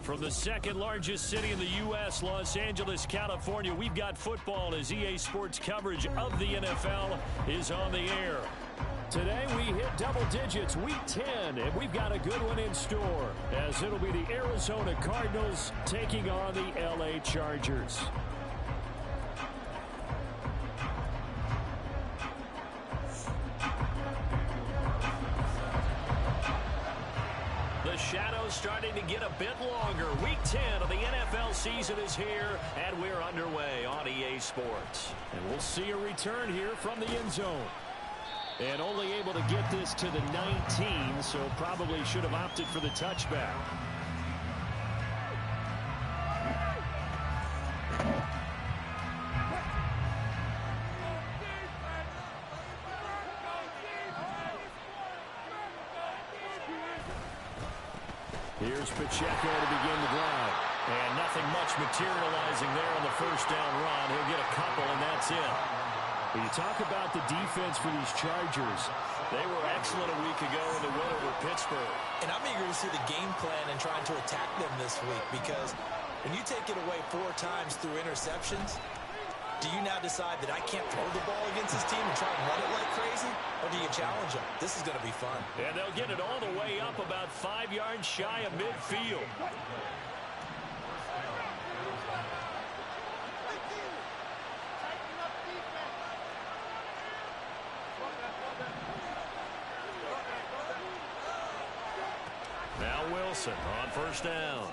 From the second largest city in the U.S., Los Angeles, California, we've got football as EA Sports coverage of the NFL is on the air. Today we hit double digits, week 10, and we've got a good one in store as it'll be the Arizona Cardinals taking on the L.A. Chargers. The shadow's starting to get a bit longer. Week 10 of the NFL season is here, and we're underway on EA Sports. And we'll see a return here from the end zone. And only able to get this to the 19, so probably should have opted for the touchback. Here's Pacheco to begin the drive. And nothing much materializing there on the first down run. He'll get a couple, and that's it. When you talk about the defense for these Chargers, they were excellent a week ago in the win over Pittsburgh. And I'm eager to see the game plan and trying to attack them this week, because when you take it away 4 times through interceptions, do you now decide that I can't throw the ball against this team and try and run it like crazy? Or do you challenge them? This is going to be fun. And they'll get it all the way up about 5 yards shy of midfield. Now Wilson on first down.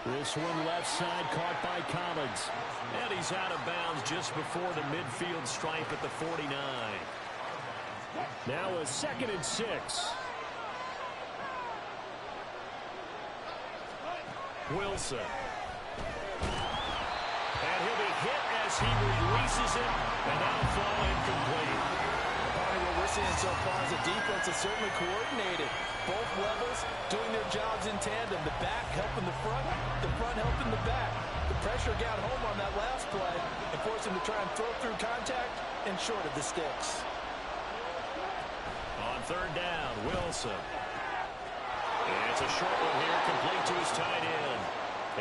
This one left side caught by Collins. And he's out of bounds just before the midfield stripe at the 49. Now a 2nd and 6. Wilson. And he'll be hit as he releases it. And that'll fall incomplete. What we're seeing so far is the defense is certainly coordinated. Both levels doing their jobs in tandem. The back helping the front helping the back. The pressure got home on that last play and forced him to try and throw through contact and short of the sticks. On third down, Wilson. And it's a short one here, complete to his tight end.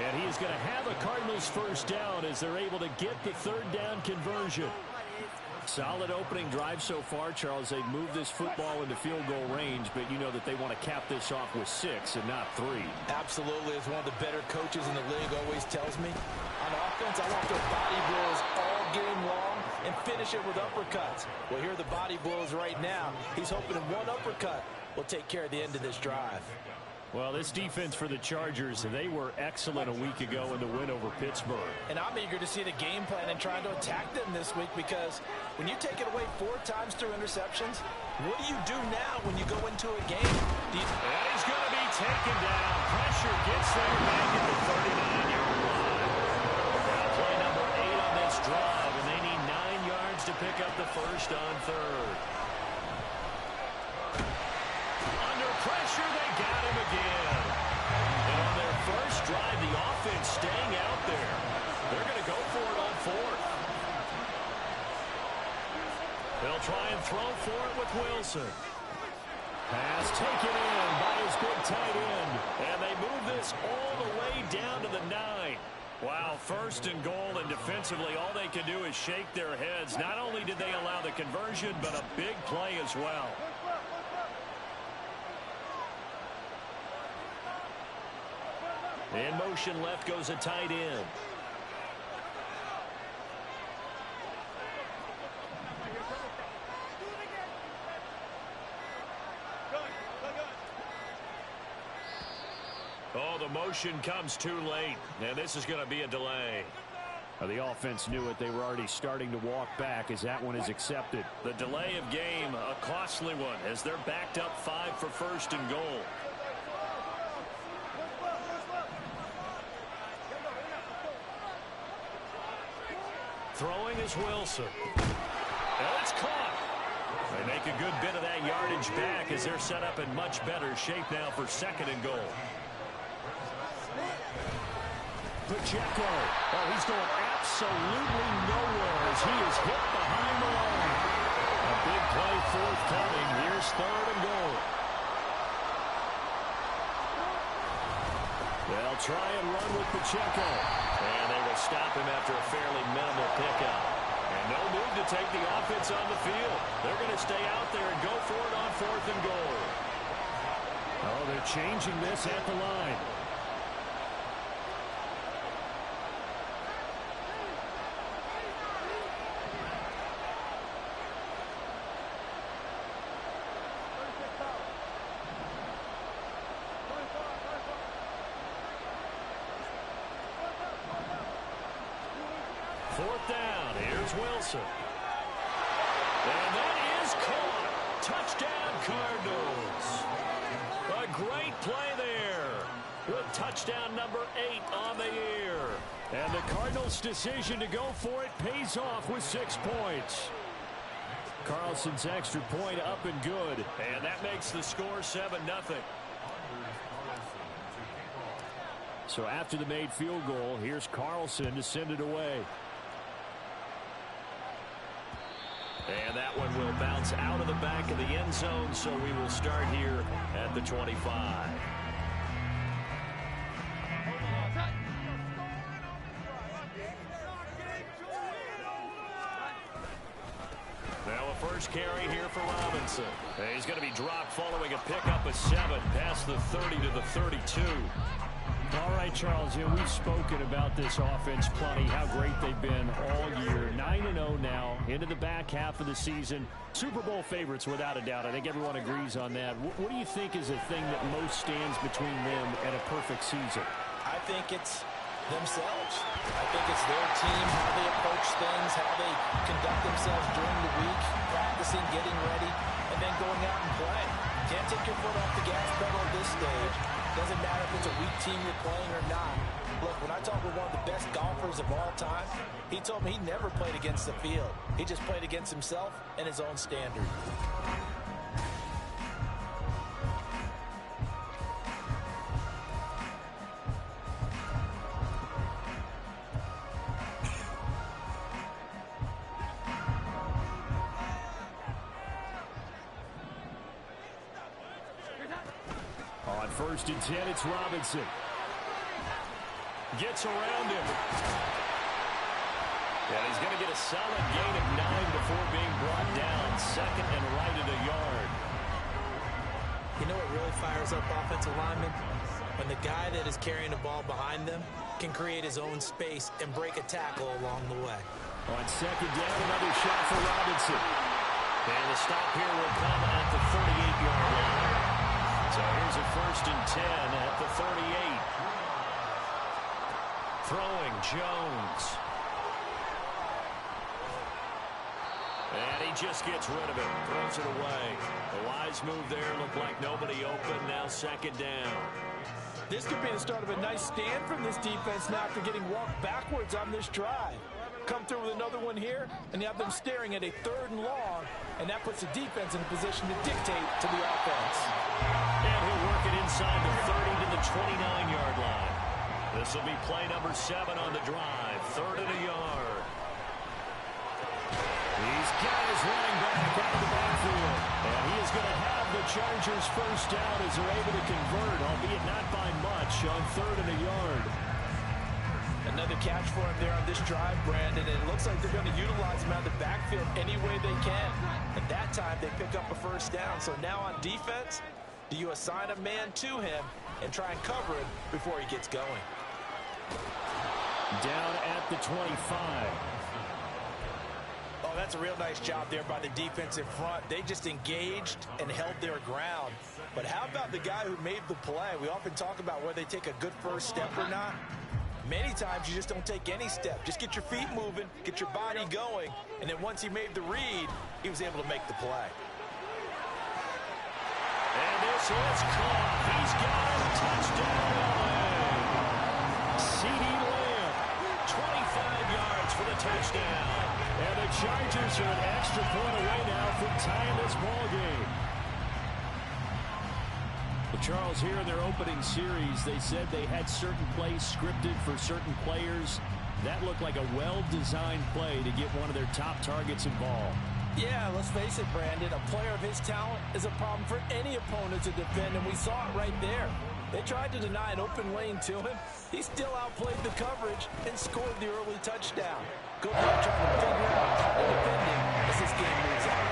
And he is going to have a Cardinals first down as they're able to get the third down conversion. Solid opening drive so far, Charles. They've moved this football into field goal range, but you know that they want to cap this off with 6 and not 3. Absolutely. As one of the better coaches in the league always tells me, on offense, I want their body blows all game long and finish it with uppercuts. Well, here are the body blows right now. He's hoping in one uppercut will take care of the end of this drive. Well, this defense for the Chargers, they were excellent a week ago in the win over Pittsburgh. And I'm eager to see the game plan and trying to attack them this week, because when you take it away 4 times through interceptions, what do you do now when you go into a game? And he's going to be taken down. Pressure gets there back at the 39-yard line. Now play number 8 on this drive, and they need 9 yards to pick up the first on third. Pressure, they got him again. And on their first drive, the offense staying out there. They're going to go for it on 4th. They'll try and throw for it with Wilson. Pass taken in by his big tight end. And they move this all the way down to the 9. Wow, 1st and goal, and defensively all they can do is shake their heads. Not only did they allow the conversion, but a big play as well. In motion left goes a tight end. Oh, the motion comes too late, and this is going to be a delay. The offense knew it. They were already starting to walk back as that one is accepted. The delay of game, a costly one, as they're backed up 5 for 1st and goal. Throwing is Wilson. And it's caught. They make a good bit of that yardage back as they're set up in much better shape now for 2nd and goal. Pacheco. Oh, he's going absolutely nowhere as he is hit behind the line. A big play forthcoming. Here's 3rd and goal. Well, try and run with Pacheco. And they will stop him after a fairly minimal pickup. And no move to take the offense on the field. They're going to stay out there and go for it on 4th and goal. Oh, they're changing this at the line. Fourth down. Here's Wilson. And that is caught. Touchdown, Cardinals. A great play there. With touchdown number 8 on the year. And the Cardinals' decision to go for it pays off with 6 points. Carlson's extra point up and good. And that makes the score 7-0. So after the made field goal, here's Carlson to send it away. And that one will bounce out of the back of the end zone, so we will start here at the 25. Now a first carry here for Robinson. He's going to be dropped following a pickup of 7 past the 30 to the 32. All right, Charles, we've spoken about this offense plenty, how great they've been all year. 9-0 now, into the back half of the season. Super Bowl favorites, without a doubt. I think everyone agrees on that. What do you think is the thing that most stands between them and a perfect season? I think it's themselves. I think it's their team, how they approach things, how they conduct themselves during the week, practicing, getting ready, and then going out and playing. Can't take your foot off the gas pedal at this stage. Doesn't matter if it's a weak team you're playing or not. Look, when I talk with one of the best golfers of all time, he told me he never played against the field. He just played against himself and his own standard. On 1st and 10, it's Robinson. Gets around him. And he's going to get a solid gain of 9 before being brought down. 2nd and right at a yard. You know what really fires up offensive linemen? When the guy that is carrying the ball behind them can create his own space and break a tackle along the way. On 2nd down, another shot for Robinson. And the stop here will come at the 38-yard line. So here's a 1st and 10 at the 38. Throwing Jones. And he just gets rid of it. Throws it away. A wise move there. Looked like nobody open. Now 2nd down. This could be the start of a nice stand from this defense now after getting walked backwards on this drive. Come through with another one here, and you have them staring at a 3rd and long, and that puts the defense in a position to dictate to the offense. And he'll work it inside the 30 to the 29-yard line. This will be play number 7 on the drive. 3rd and a yard. He's got his running back out of the backfield. And he is going to have the Chargers first down as they're able to convert, albeit not by much, on 3rd and a yard. Another catch for him there on this drive, Brandon. And it looks like they're going to utilize him out of the backfield any way they can. At that time, they pick up a first down. So now on defense, do you assign a man to him and try and cover him before he gets going? Down at the 25. Oh, that's a real nice job there by the defense in front. They just engaged and held their ground. But how about the guy who made the play? We often talk about whether they take a good first step or not. Many times you just don't take any step. Just get your feet moving, get your body going, and then once he made the read, he was able to make the play. And this is caught. He's got a touchdown. CeeDee Lamb, 25 yards for the touchdown. And the Chargers are an extra point away now from tying this ball game. Well, Charles, here in their opening series, they said they had certain plays scripted for certain players. That looked like a well-designed play to get one of their top targets involved. Yeah, let's face it, Brandon. A player of his talent is a problem for any opponent to defend, and we saw it right there. They tried to deny an open lane to him. He still outplayed the coverage and scored the early touchdown. Good luck trying to figure out how to defend him as this game moves on.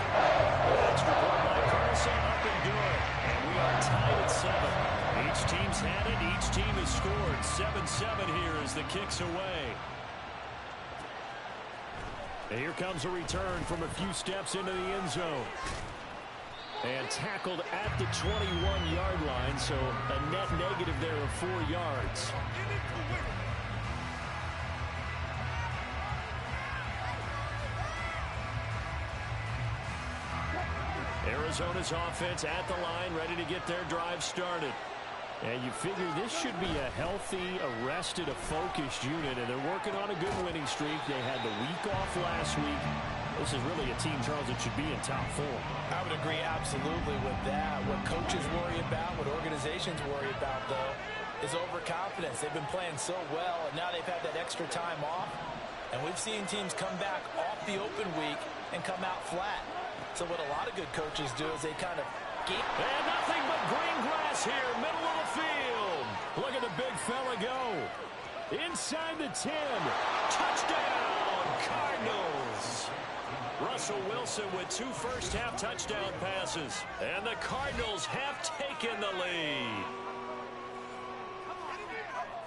Extra point by Carlson, up and good. And we are tied at 7. Each team's had it. Each team has scored. 7-7 here as the kick's away. And here comes a return from a few steps into the end zone. And tackled at the 21-yard line, so a net negative there of 4 yards. Arizona's offense at the line, ready to get their drive started. And you figure this should be a healthy, arrested, a focused unit, and they're working on a good winning streak. They had the week off last week. This is really a team, Charles, that should be in top form. I would agree absolutely with that. What coaches worry about, what organizations worry about, though, is overconfidence. They've been playing so well, and now they've had that extra time off. And we've seen teams come back off the open week and come out flat. So what a lot of good coaches do is they kind of keep... And nothing but green grass here, middle of the field. Look at the big fella go. Inside the 10. Touchdown, Cardinals. Russell Wilson with 2 first-half touchdown passes. And the Cardinals have taken the lead.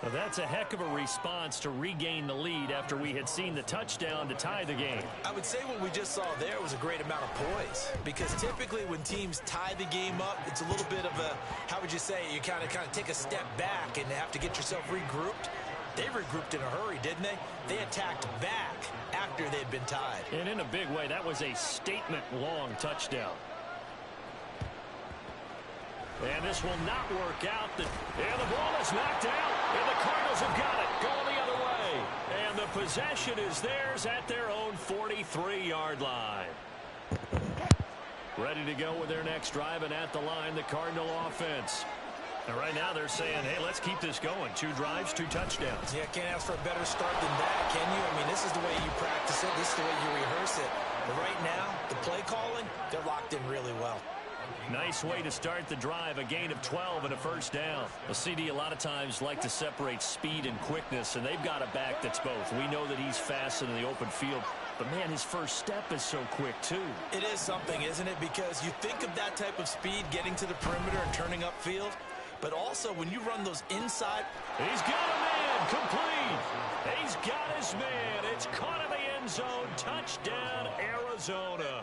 Well, that's a heck of a response to regain the lead after we had seen the touchdown to tie the game. I would say what we just saw there was a great amount of poise, because typically when teams tie the game up, it's a little bit of a, how would you say, you kind of take a step back and have to get yourself regrouped. They regrouped in a hurry, didn't they? They attacked back after they'd been tied. And in a big way, that was a statement-long touchdown. And this will not work out. And the ball is knocked out. And the Cardinals have got it. Going the other way. And the possession is theirs at their own 43-yard line. Ready to go with their next drive, and at the line, the Cardinal offense. And right now they're saying, hey, let's keep this going. 2 drives, 2 touchdowns. Yeah, can't ask for a better start than that, can you? I mean, this is the way you practice it. This is the way you rehearse it. But right now, the play calling, they're locked in really well. Nice way to start the drive, a gain of 12 and a first down. A CD a lot of times like to separate speed and quickness, and they've got a back that's both. We know that he's fast in the open field, but man, his first step is so quick too. It is something, isn't it? Because you think of that type of speed getting to the perimeter and turning upfield, but also when you run those inside. He's got a man, complete. He's got his man. It's caught in the end zone. Touchdown, Arizona.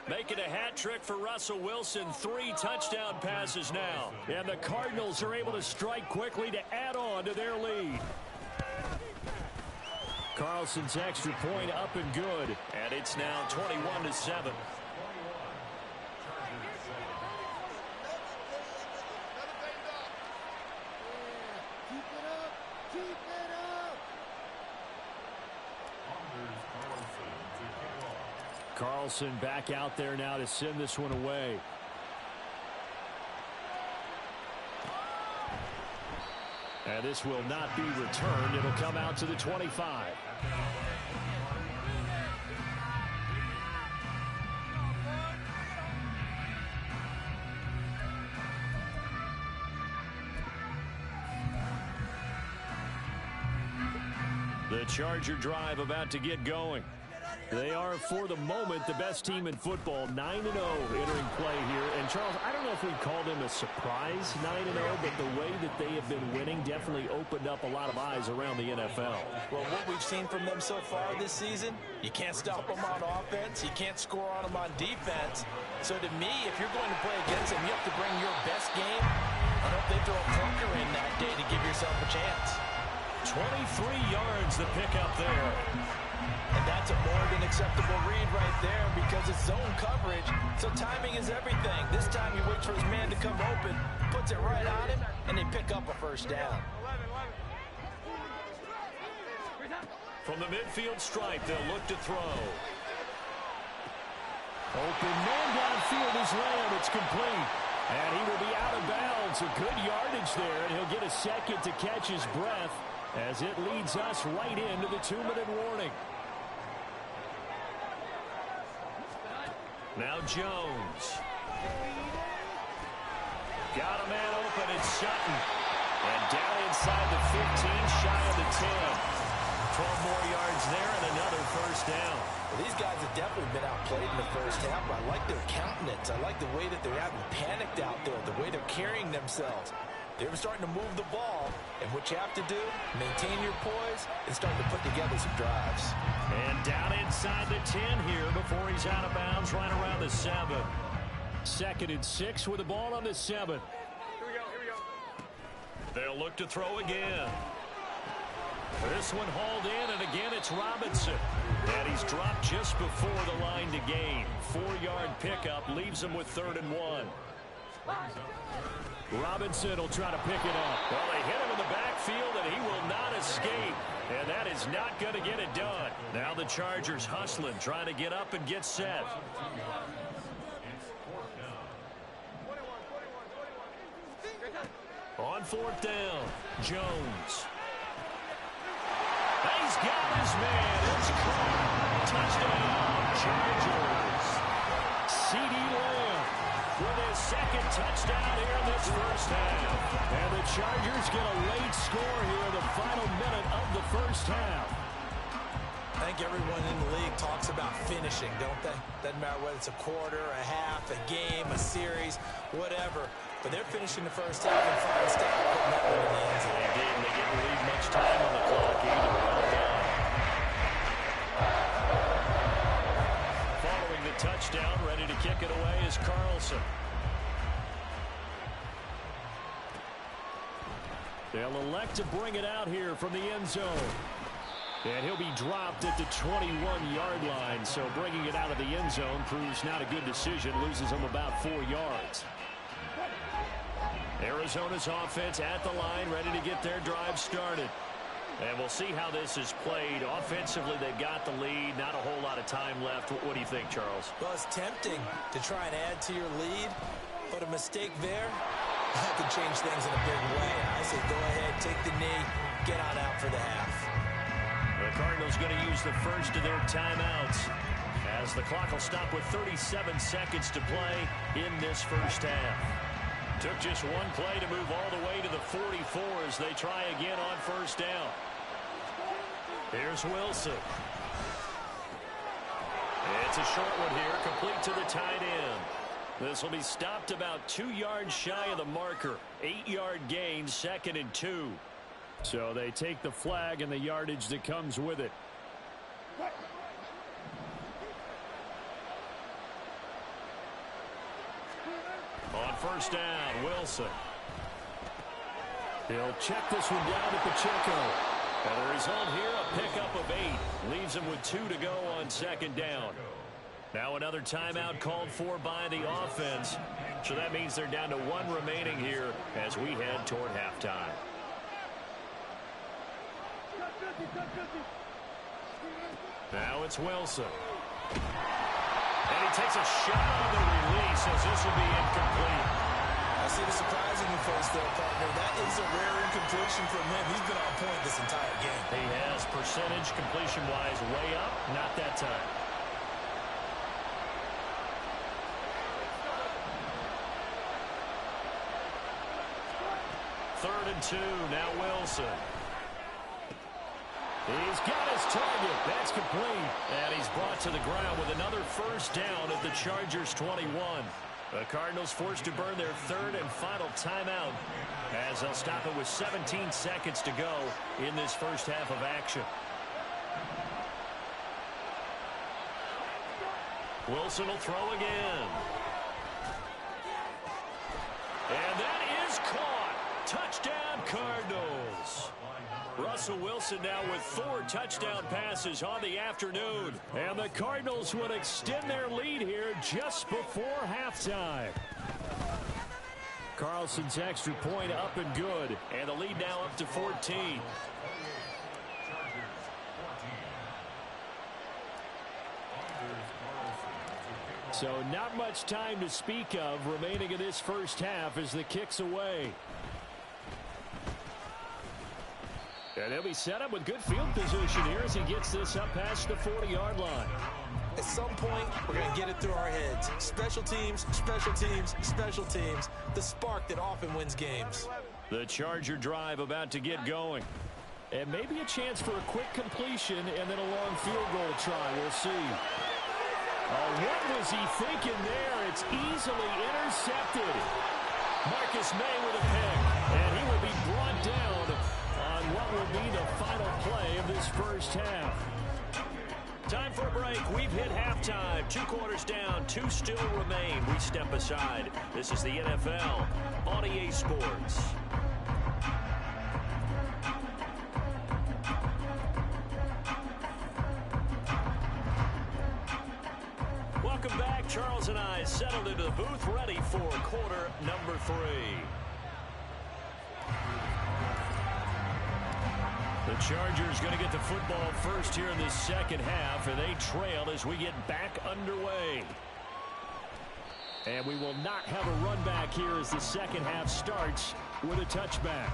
Making a hat trick for Russell Wilson. 3 touchdown passes now. And the Cardinals are able to strike quickly to add on to their lead. Carlson's extra point up and good. And it's now 21-7. Carlson back out there now to send this one away. And this will not be returned. It'll come out to the 25. The Charger drive about to get going. They are, for the moment, the best team in football, 9-0 entering play here. And, Charles, I don't know if we'd call them a surprise 9-0, but the way that they have been winning definitely opened up a lot of eyes around the NFL. Well, what we've seen from them so far this season, you can't stop them on offense. You can't score on them on defense. So, to me, if you're going to play against them, you have to bring your best game. I hope they throw a clunker in that day to give yourself a chance. 23 yards the pickup there. And that's a more than acceptable read right there because it's zone coverage, so timing is everything. This time he waits for his man to come open, puts it right on him, and they pick up a first down. From the midfield stripe, they'll look to throw. Open man downfield is Lamb. It's complete. And he will be out of bounds. A good yardage there, and he'll get a second to catch his breath as it leads us right into the 2-minute warning. Now Jones. Got a man open, it's Sutton. And down inside the 15, shy of the 10. 12 more yards there and another first down. Well, these guys have definitely been outplayed in the first half. I like their countenance. I like the way that they haven't panicked out there, the way they're carrying themselves. They're starting to move the ball, and what you have to do, maintain your poise and start to put together some drives. And down inside the 10 here before he's out of bounds, right around the 7. 2nd and 6 with the ball on the 7. Here we go. They'll look to throw again. This one hauled in, and again it's Robinson. And he's dropped just before the line to gain. 4-yard pickup leaves him with 3rd and 1. Robinson will try to pick it up. Well, they hit him in the backfield, and he will not escape. And that is not going to get it done. Now the Chargers hustling, trying to get up and get set. On 4th down, Jones. He's got his man. It's caught. Touchdown, Chargers. C.D. Lamb with his 2nd touchdown here in this first half. And the Chargers get a late score here in the final minute of the first half. I think everyone in the league talks about finishing, don't they? Doesn't matter whether it's a quarter, a half, a game, a series, whatever. But they're finishing the first half and final stat, putting that one in the end zone. They did, and they didn't leave much time on the clock either. Well done. Following the touchdown, ready to kick it away is Carlson. They'll elect to bring it out here from the end zone. And he'll be dropped at the 21-yard line, so bringing it out of the end zone proves not a good decision, loses him about 4 yards. Arizona's offense at the line, ready to get their drive started. And we'll see how this is played. Offensively, they've got the lead, not a whole lot of time left. What do you think, Charles? Well, it's tempting to try and add to your lead, but a mistake there, that could change things in a big way. I say go ahead, take the knee, get on out for the half. The Cardinals going to use the first of their timeouts as the clock will stop with 37 seconds to play in this first half. Took just one play to move all the way to the 44 as they try again on first down. Here's Wilson. It's a short one here, complete to the tight end. This will be stopped about 2 yards shy of the marker. 8-yard gain, 2nd and 2. So they take the flag and the yardage that comes with it. On first down, Wilson. He'll check this one down at Pacheco. And the result here, a pickup of 8. Leaves him with 2 to go on 2nd down. Now another timeout called for by the offense. So that means they're down to 1 remaining here as we head toward halftime. Now it's Wilson. And he takes a shot on the release as this will be incomplete. I see the surprising face there, partner. That is a rare incompletion from him. He's been on point this entire game. He has percentage completion-wise way up. Not that time. Third and 2. Now Wilson. He's got his target. That's complete. And he's brought to the ground with another first down at the Chargers 21. The Cardinals forced to burn their 3rd and final timeout as they'll stop it with 17 seconds to go in this first half of action. Wilson will throw again. And that is caught. Touchdown, Cardinals. Russell Wilson now with 4 touchdown passes on the afternoon. And the Cardinals would extend their lead here just before halftime. Carlson's extra point up and good. And the lead now up to 14. So not much time to speak of remaining in this first half as the kick's away. And he'll be set up with good field position here as he gets this up past the 40-yard line. It At some point, we're going to get it through our heads. Special teams, special teams, special teams. The spark that often wins games. The Charger drive about to get going. And maybe a chance for a quick completion and then a long field goal try. We'll see. Oh, what was he thinking there? It's easily intercepted. Marcus May with a pick. And he will be brought down on what will be the final play of this first half. Time for a break. We've hit halftime. 2 quarters down. 2 still remain. We step aside. This is the NFL on EA Sports. Welcome back. Charles and I settled into the booth, ready for quarter number 3. The Chargers going to get the football first here in this second half, and they trail as we get back underway. And we will not have a run back here as the second half starts with a touchback.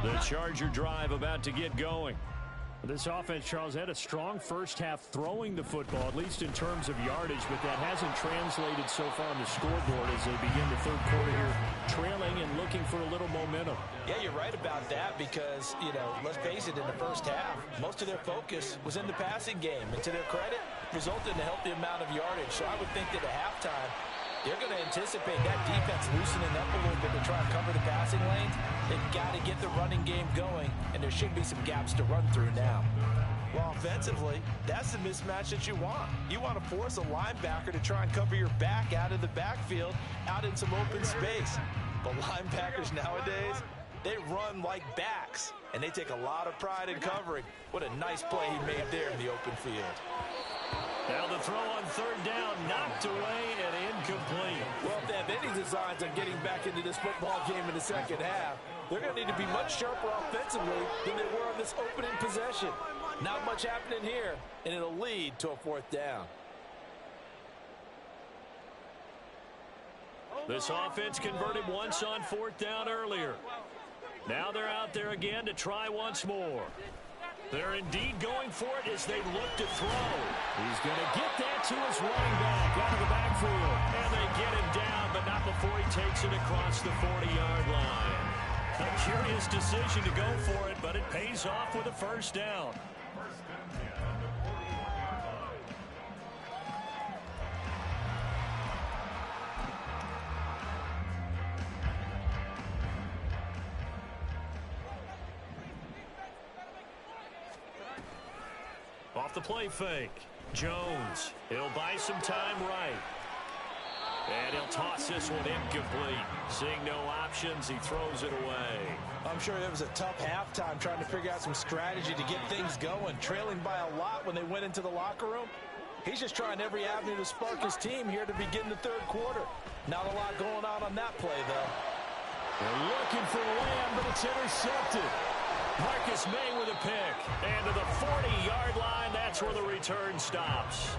The Charger drive about to get going. This offense, Charles, had a strong first half throwing the football, at least in terms of yardage, but that hasn't translated so far on the scoreboard as they begin the third quarter here, trailing and looking for a little momentum. Yeah, you're right about that because, let's face it, in the first half, most of their focus was in the passing game. And to their credit, resulted in a healthy amount of yardage. So I would think that at halftime, they're going to anticipate that defense loosening up a little bit to try and cover the passing lanes. They've got to get the running game going, and there should be some gaps to run through now. Well, offensively, that's the mismatch that you want. You want to force a linebacker to try and cover your back out of the backfield, out in some open space. But linebackers nowadays, they run like backs, and they take a lot of pride in covering. What a nice play he made there in the open field. Now the throw on third down, knocked away and incomplete. Well, if they have any designs on getting back into this football game in the second half, they're going to need to be much sharper offensively than they were on this opening possession. Not much happening here, and it'll lead to a 4th down. This offense converted once on 4th down earlier. Now they're out there again to try once more. They're indeed going for it as they look to throw. He's going to get that to his running back out of the backfield. And they get him down, but not before he takes it across the 40-yard line. A curious decision to go for it, but it pays off with a first down. Off the play fake. Jones. He'll buy some time right. And he'll toss this one incomplete. Seeing no options, he throws it away. I'm sure it was a tough halftime trying to figure out some strategy to get things going. Trailing by a lot when they went into the locker room. He's just trying every avenue to spark his team here to begin the third quarter. Not a lot going on that play, though. They're looking for Lamb, but it's intercepted. Marcus May with a pick. And to the 40-yard line, that's where the return stops.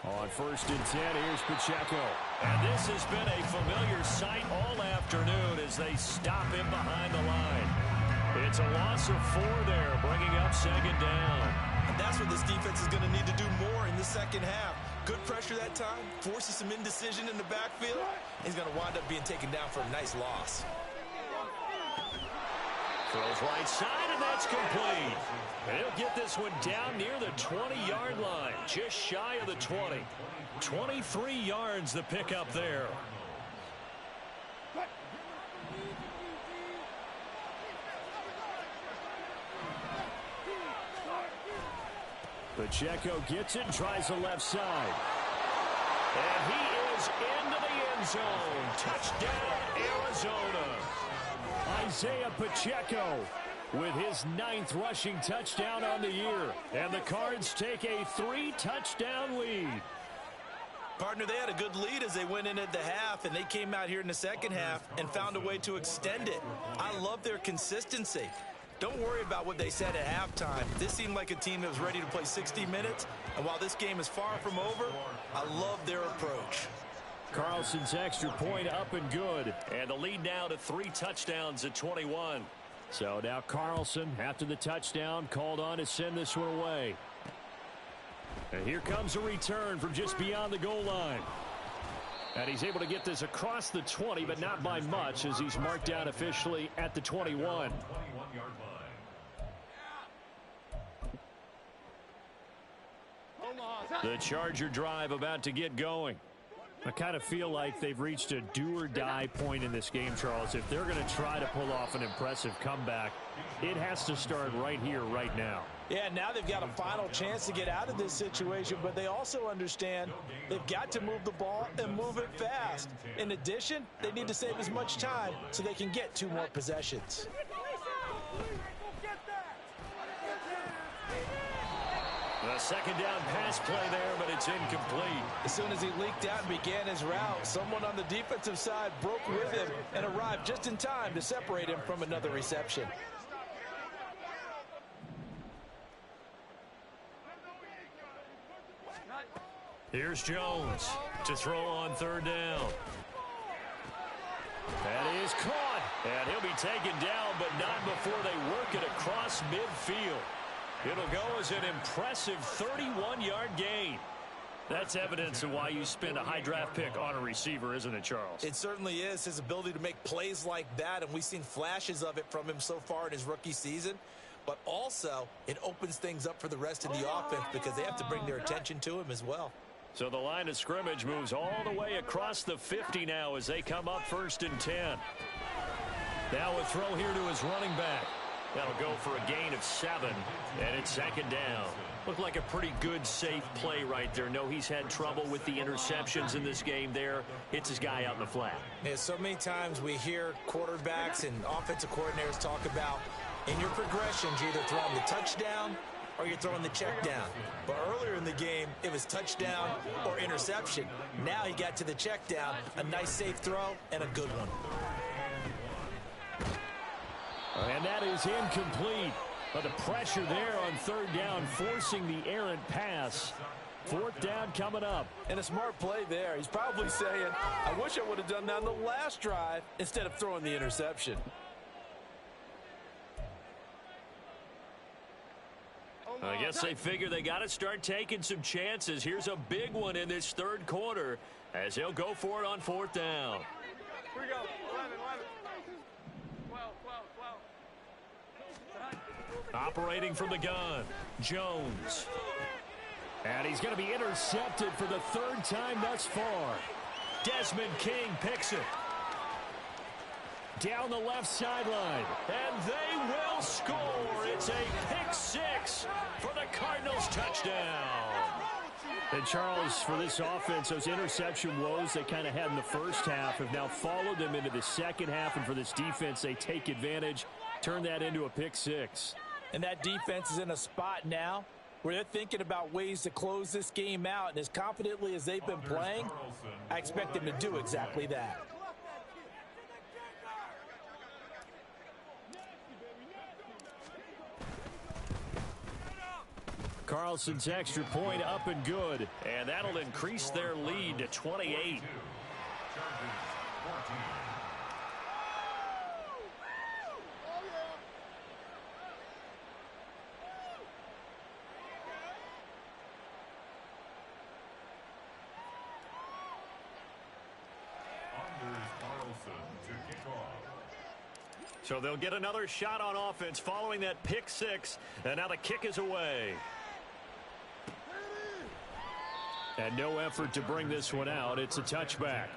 On 1st and 10, here's Pacheco. And this has been a familiar sight all afternoon as they stop him behind the line. It's a loss of 4 there, bringing up 2nd down. And that's what this defense is going to need to do more in the second half. Good pressure that time, forces some indecision in the backfield. He's going to wind up being taken down for a nice loss. Throws right side, and that's complete. And he'll get this one down near the 20-yard line, just shy of the 20. 23 yards the pickup there. Pacheco gets it and tries the left side. And he is into the end zone. Touchdown, Arizona. Isaiah Pacheco with his 9th rushing touchdown on the year. And the Cards take a 3-touchdown lead. Partner, they had a good lead as they went into the half, and they came out here in the second half and found a way to extend it. I love their consistency. Don't worry about what they said at halftime. This seemed like a team that was ready to play 60 minutes, and while this game is far from over, I love their approach. Carlson's extra point up and good. And the lead now to 3 touchdowns at 21. So now Carlson, after the touchdown, called on to send this one away. And here comes a return from just beyond the goal line. And he's able to get this across the 20, but not by much, as he's marked down officially at the 21. The Charger drive about to get going. I kind of feel like they've reached a do-or-die point in this game, Charles. If they're going to try to pull off an impressive comeback, it has to start right here, right now. Yeah, now they've got a final chance to get out of this situation, but they also understand they've got to move the ball and move it fast. In addition, they need to save as much time so they can get 2 more possessions. The second down pass play there, but it's incomplete. As soon as he leaked out and began his route, someone on the defensive side broke with him and arrived just in time to separate him from another reception. Here's Jones to throw on 3rd down. That is caught, and he'll be taken down, but not before they work it across midfield. It'll go as an impressive 31-yard gain. That's evidence of why you spend a high draft pick on a receiver, isn't it, Charles? It certainly is. His ability to make plays like that, and we've seen flashes of it from him so far in his rookie season. But also, it opens things up for the rest of the offense because they have to bring their attention to him as well. So the line of scrimmage moves all the way across the 50 now as they come up 1st and 10. Now a throw here to his running back. That'll go for a gain of 7, and it's 2nd down. Looked like a pretty good, safe play right there. No, he's had trouble with the interceptions in this game there. Hits his guy out in the flat. Yeah, so many times we hear quarterbacks and offensive coordinators talk about in your progressions, you're either throwing the touchdown or you're throwing the check down. But earlier in the game, it was touchdown or interception. Now he got to the check down, a nice safe throw, and a good one. And that is incomplete. But the pressure there on 3rd down, forcing the errant pass. 4th down coming up. And a smart play there. He's probably saying, I wish I would have done that on the last drive instead of throwing the interception. I guess they figure they got to start taking some chances. Here's a big one in this 3rd quarter as he'll go for it on 4th down. Here we go. 11. 12. Operating from the gun, Jones. And he's going to be intercepted for the 3rd time thus far. Desmond King picks it. Down the left sideline. And they will score. It's a pick 6 for the Cardinals touchdown. And Charles, for this offense, those interception woes they kind of had in the first half have now followed them into the second half. And for this defense, they take advantage, turn that into a pick 6. And that defense is in a spot now where they're thinking about ways to close this game out. And as confidently as they've been playing, I expect them to do exactly that. Carlson's extra point up and good. And that'll increase their lead to 28. So they'll get another shot on offense following that pick 6. And now the kick is away. And no effort to bring this one out. It's a touchback.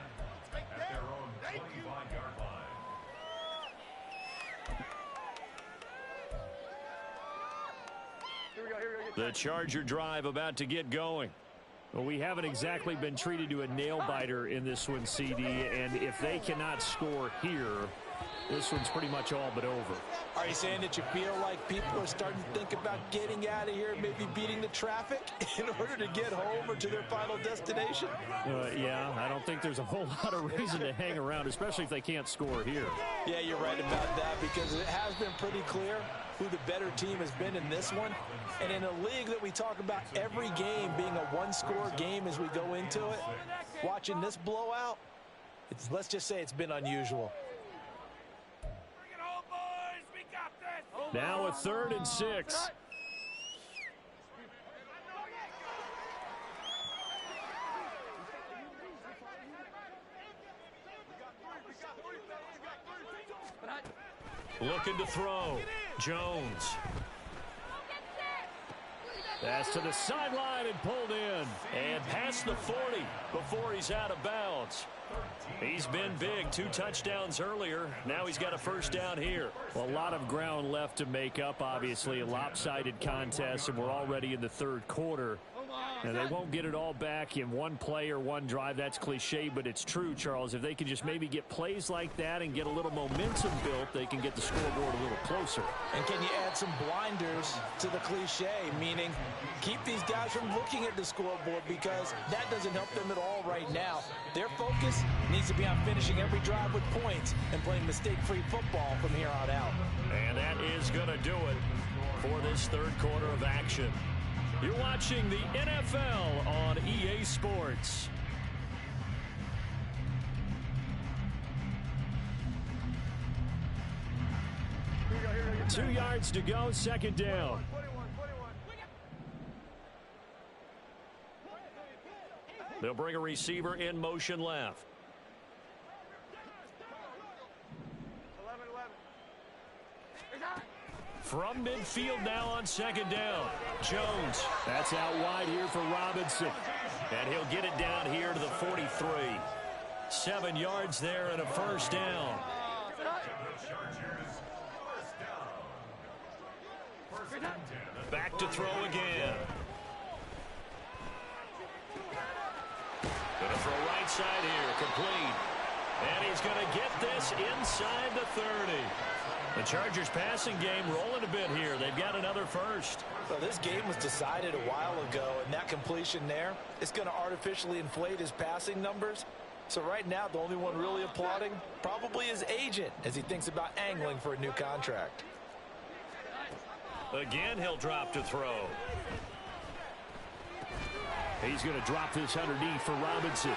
The Charger drive about to get going. Well, we haven't exactly been treated to a nail-biter in this one, CD, and if they cannot score here, this one's pretty much all but over. Are you saying that you feel like people are starting to think about getting out of here, maybe beating the traffic in order to get home or to their final destination? Yeah, I don't think there's a whole lot of reason to hang around, especially if they can't score here. Yeah, you're right about that, because it has been pretty clear who the better team has been in this one. And in a league that we talk about every game being a one-score game as we go into it, watching this blowout, let's just say it's been unusual. Now a 3rd and 6. Looking to throw. Jones. Pass to the sideline and pulled in. And past the 40 before he's out of bounds. He's been big. 2 touchdowns earlier. Now he's got a first down here. Well, a lot of ground left to make up, obviously. A lopsided contest, and we're already in the 3rd quarter. And they won't get it all back in one play or one drive. That's cliche, but it's true, Charles. If they can just maybe get plays like that and get a little momentum built, they can get the scoreboard a little closer. And can you add some blinders to the cliche, meaning keep these guys from looking at the scoreboard, because that doesn't help them at all right now. Their focus needs to be on finishing every drive with points and playing mistake-free football from here on out. And that is going to do it for this 3rd quarter of action. You're watching the NFL on EA Sports. 2 yards to go, 2nd down. They'll bring a receiver in motion left. 11. From midfield now on 2nd down. Jones. That's out wide here for Robinson. And he'll get it down here to the 43. 7 yards there and a first down. Back to throw again. Going to throw right side here. Complete. And he's going to get this inside the 30. The Chargers passing game rolling a bit here. They've got another first. Well, this game was decided a while ago, and that completion there is going to artificially inflate his passing numbers. So right now, the only one really applauding probably his agent as he thinks about angling for a new contract. Again, he'll drop to throw. He's going to drop this underneath for Robinson.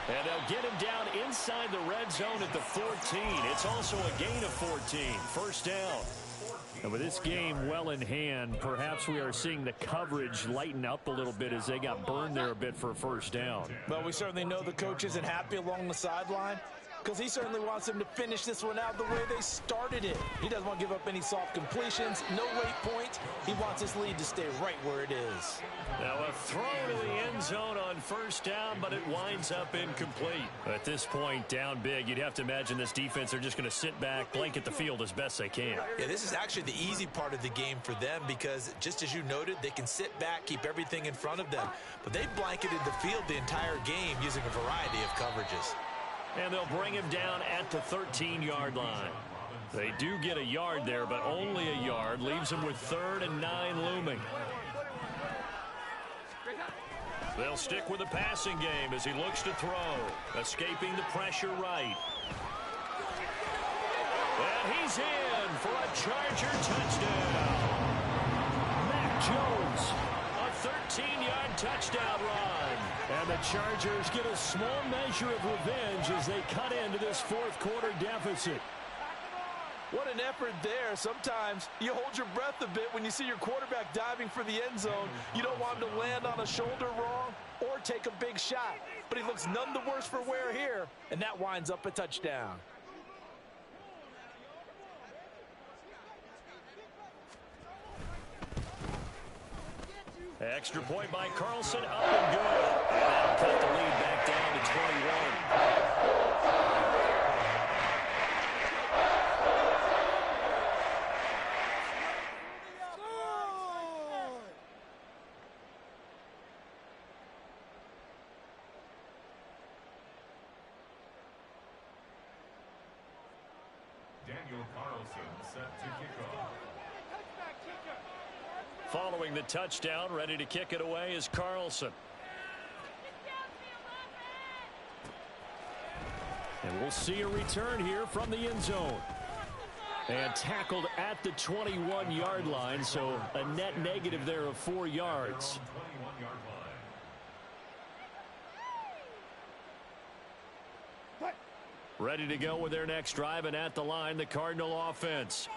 And they'll get him down inside the red zone at the 14. It's also a gain of 14. First down. And with this game well in hand, perhaps we are seeing the coverage lighten up a little bit as they got burned there a bit for a first down. Well, we certainly know the coach isn't happy along the sideline, because he certainly wants them to finish this one out the way they started it. He doesn't want to give up any soft completions, no late points. He wants his lead to stay right where it is. Now a throw to the end zone on first down, but it winds up incomplete. At this point, down big, you'd have to imagine this defense are just going to sit back, blanket the field as best they can. Yeah, this is actually the easy part of the game for them, because just as you noted, they can sit back, keep everything in front of them. But they blanketed the field the entire game using a variety of coverages. And they'll bring him down at the 13-yard line. They do get a yard there, but only a yard. Leaves them with 3rd and 9 looming. They'll stick with the passing game as he looks to throw. Escaping the pressure right. And he's in for a Charger touchdown. Mac Jones, a 13-yard touchdown run. And the Chargers get a small measure of revenge as they cut into this 4th quarter deficit. What an effort there. Sometimes you hold your breath a bit when you see your quarterback diving for the end zone. You don't want him to land on a shoulder wrong or take a big shot. But he looks none the worse for wear here, and that winds up a touchdown. Extra point by Carlson, up and good. And that'll cut the lead back down to 21. Following the touchdown, ready to kick it away is Carlson. And we'll see a return here from the end zone. And tackled at the 21-yard line, so a net negative there of 4 yards. Ready to go with their next drive, and at the line, the Cardinal offense.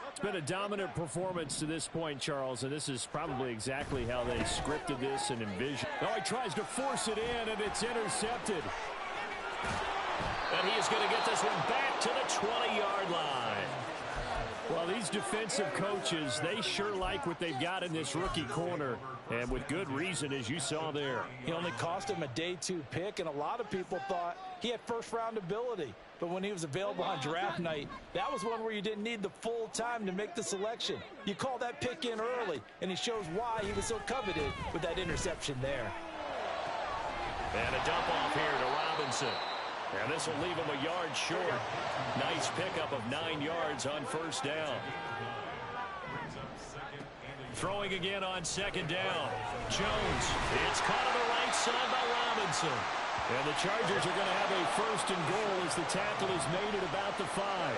It's been a dominant performance to this point, Charles, and this is probably exactly how they scripted this and envisioned. Oh, he tries to force it in, and it's intercepted. And he is going to get this one back to the 20-yard line. Well, these defensive coaches, they sure like what they've got in this rookie corner, and with good reason, as you saw there. He only cost him a day 2 pick, and a lot of people thought he had first-round ability. But when he was available on draft night, that was one where you didn't need the full time to make the selection. You call that pick in early, and he shows why he was so coveted with that interception there. And a dump off here to Robinson. And this will leave him a yard short. Nice pickup of 9 yards on first down. Throwing again on second down. Jones. It's caught on the right side by Robinson. And the Chargers are going to have a first and goal as the tackle is made at about the 5.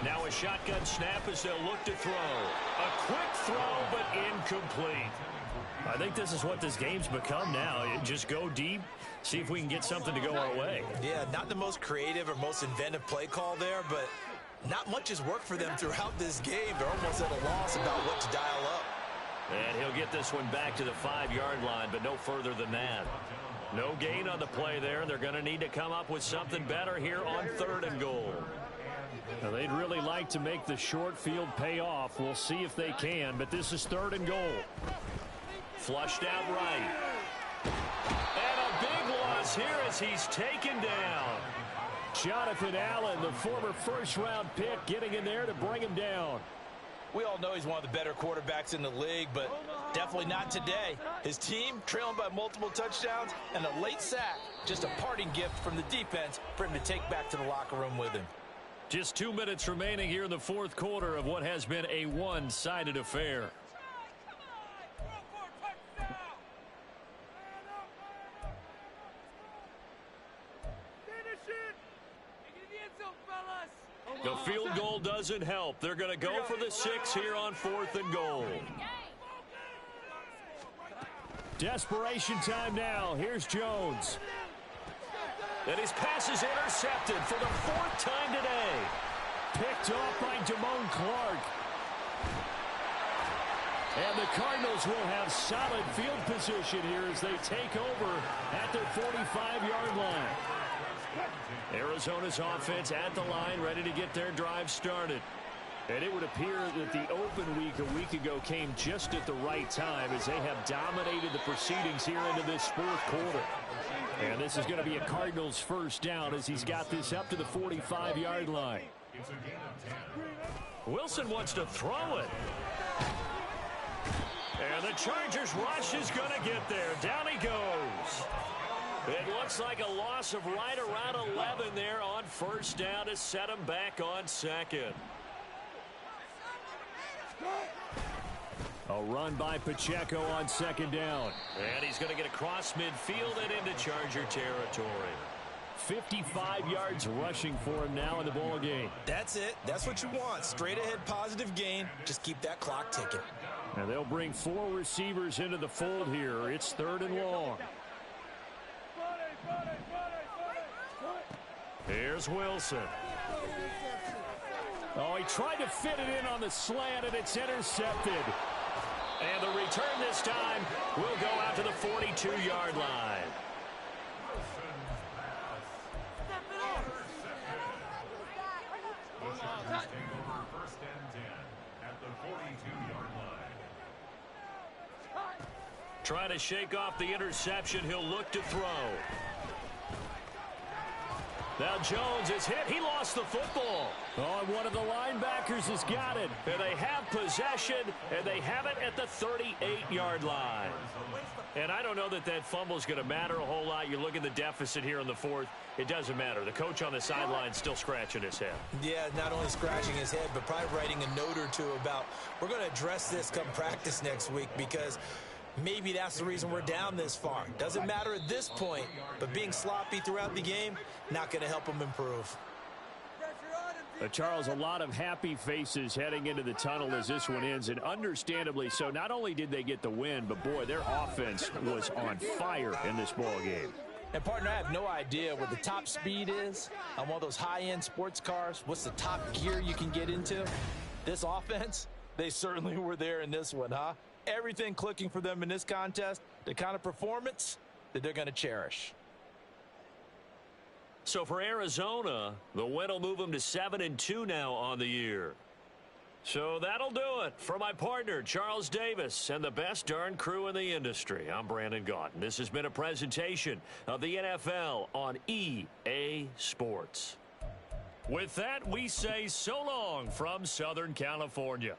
Now a shotgun snap as they'll look to throw. A quick throw, but incomplete. I think this is what this game's become now. Just go deep, see if we can get something to go our way. Yeah, not the most creative or most inventive play call there, but not much has worked for them throughout this game. They're almost at a loss about what to dial up. And he'll get this one back to the 5-yard line, but no further than that. No gain on the play there. They're going to need to come up with something better here on 3rd and goal. Now, they'd really like to make the short field pay off. We'll see if they can, but this is 3rd and goal. Flushed out right. And a big loss here as he's taken down. Jonathan Allen, the former first-round pick, getting in there to bring him down. We all know he's one of the better quarterbacks in the league, but definitely not today. His team trailing by multiple touchdowns and a late sack. Just a parting gift from the defense for him to take back to the locker room with him. Just 2 minutes remaining here in the 4th quarter of what has been a one-sided affair. The field goal doesn't help. They're going to go for the 6 here on 4th and goal. Desperation time now. Here's Jones. And his pass is intercepted for the 4th time today. Picked off by Damone Clark. And the Cardinals will have solid field position here as they take over at their 45-yard line. Arizona's offense at the line, ready to get their drive started. And it would appear that the open week a week ago came just at the right time as they have dominated the proceedings here into this 4th quarter. And this is going to be a Cardinals first down as he's got this up to the 45-yard line. Wilson wants to throw it. And the Chargers rush is going to get there. Down he goes. It looks like a loss of right around 11 there on first down to set him back on 2nd. A run by Pacheco on 2nd down. And he's going to get across midfield and into Charger territory. 55 yards rushing for him now in the ball game. That's it. That's what you want. Straight ahead positive gain. Just keep that clock ticking. And they'll bring 4 receivers into the fold here. It's 3rd and long. Here's Wilson. Oh, he tried to fit it in on the slant, and it's intercepted. And the return this time will go out to the 42-yard line. Trying to shake off the interception. He'll look to throw. Now Jones is hit. He lost the football. Oh, and one of the linebackers has got it. And they have possession, and they have it at the 38-yard line. And I don't know that that fumble is going to matter a whole lot. You look at the deficit here in the fourth. It doesn't matter. The coach on the sideline still scratching his head. Yeah, not only scratching his head, but probably writing a note or two about, we're going to address this come practice next week, because maybe that's the reason we're down this far. Doesn't matter at this point, but being sloppy throughout the game, not going to help him improve. Charles, a lot of happy faces heading into the tunnel as this one ends, and understandably so. Not only did they get the win, but, boy, their offense was on fire in this ball game. And, partner, I have no idea what the top speed is on one of those high-end sports cars. What's the top gear you can get into? This offense, they certainly were there in this one, huh? Everything clicking for them in this contest, the kind of performance that they're going to cherish. So for Arizona, the win will move them to 7-2 now on the year. So that'll do it for my partner, Charles Davis, and the best darn crew in the industry. I'm Brandon Gaunt. This has been a presentation of the NFL on EA Sports. With that, we say so long from Southern California.